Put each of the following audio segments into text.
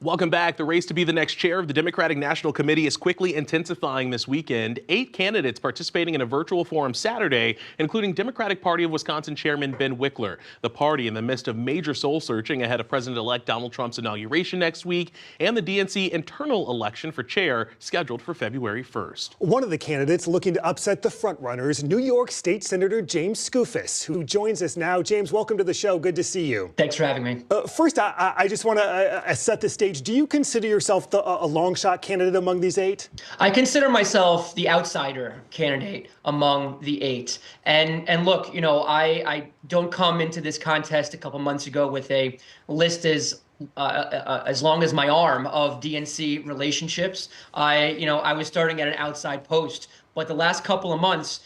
Welcome back. The race to be the next chair of the Democratic National Committee is quickly intensifying this weekend. 8 candidates participating in a virtual forum Saturday, including Democratic Party of Wisconsin Chairman Ben Wickler. The party in the midst of major soul searching ahead of President-elect Donald Trump's inauguration next week and the DNC internal election for chair scheduled for February 1st. One of the candidates looking to upset the frontrunners, New York State Senator James Skoufis, who joins us now. James, welcome to the show. Good to see you. Thanks for having me. First, I just want to set the stage. Do you consider yourself a long shot candidate among these 8? I consider myself the outsider candidate among the 8. And look, you know, I don't come into this contest a couple months ago with a list as long as my arm of DNC relationships. I was starting at an outside post. But the last couple of months,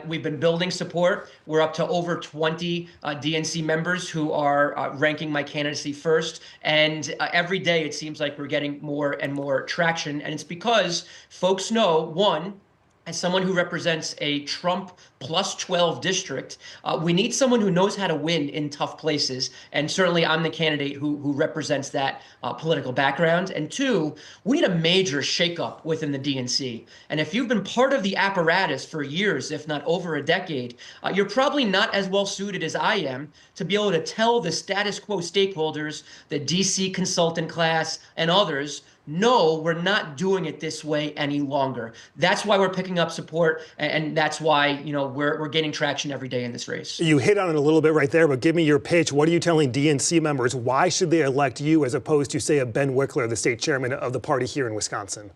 we've been building support. We're up to over 20 DNC members who are ranking my candidacy first. And every day it seems like we're getting more and more traction. And it's because folks know, one, as someone who represents a Trump plus 12 district, we need someone who knows how to win in tough places. And certainly I'm the candidate who represents that political background. And 2, we need a major shakeup within the DNC. And if you've been part of the apparatus for years, if not over a decade, you're probably not as well suited as I am to be able to tell the status quo stakeholders, the DC consultant class, and others, no, we're not doing it this way any longer. That's why we're picking up support, and that's why, you know, we're gaining traction every day in this race. You hit on it a little bit right there, but give me your pitch. What are you telling DNC members? Why should they elect you as opposed to, say, a Ben Wickler, the state chairman of the party here in Wisconsin?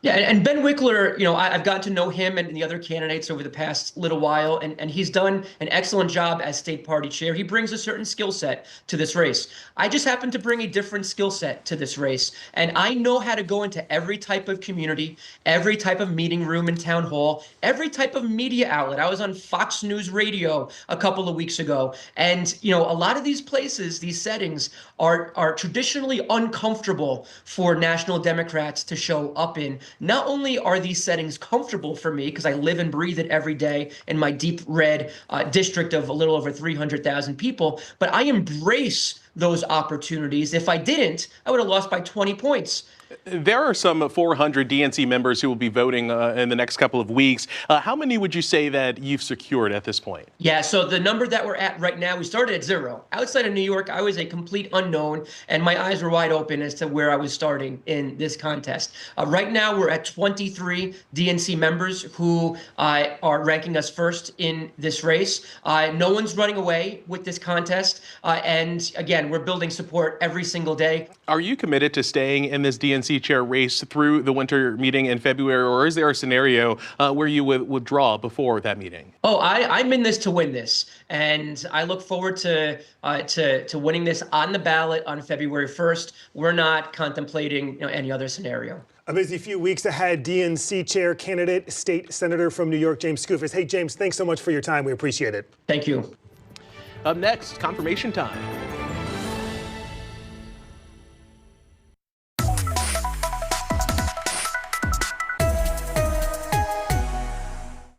Yeah, and Ben Wickler, you know, I've gotten to know him and the other candidates over the past little while, and he's done an excellent job as state party chair. He brings a certain skill set to this race. I just happen to bring a different skill set to this race, and I know how to go into every type of community, every type of meeting room and town hall, every type of media outlet. I was on Fox News Radio a couple of weeks ago, and, you know, a lot of these places, these settings are traditionally uncomfortable for national Democrats to show up in. Not only are these settings comfortable for me, because I live and breathe it every day in my deep red district of a little over 300,000 people, but I embrace those opportunities. If I didn't, I would have lost by 20 points. There are some 400 DNC members who will be voting in the next couple of weeks. How many would you say that you've secured at this point? Yeah, so the number that we're at right now, we started at 0. Outside of New York, I was a complete unknown, and my eyes were wide open as to where I was starting in this contest. Right now, we're at 23 DNC members who are ranking us first in this race. No one's running away with this contest, and again, we're building support every single day. Are you committed to staying in this DNC chair race through the winter meeting in February, or is there a scenario where you would withdraw before that meeting? Oh, I'm in this to win this, and I look forward to winning this on the ballot on February 1st. We're not contemplating, you know, any other scenario. A busy few weeks ahead. DNC chair candidate, state senator from New York, James Skoufis. Hey, James, thanks so much for your time. We appreciate it. Thank you. Up next, confirmation time.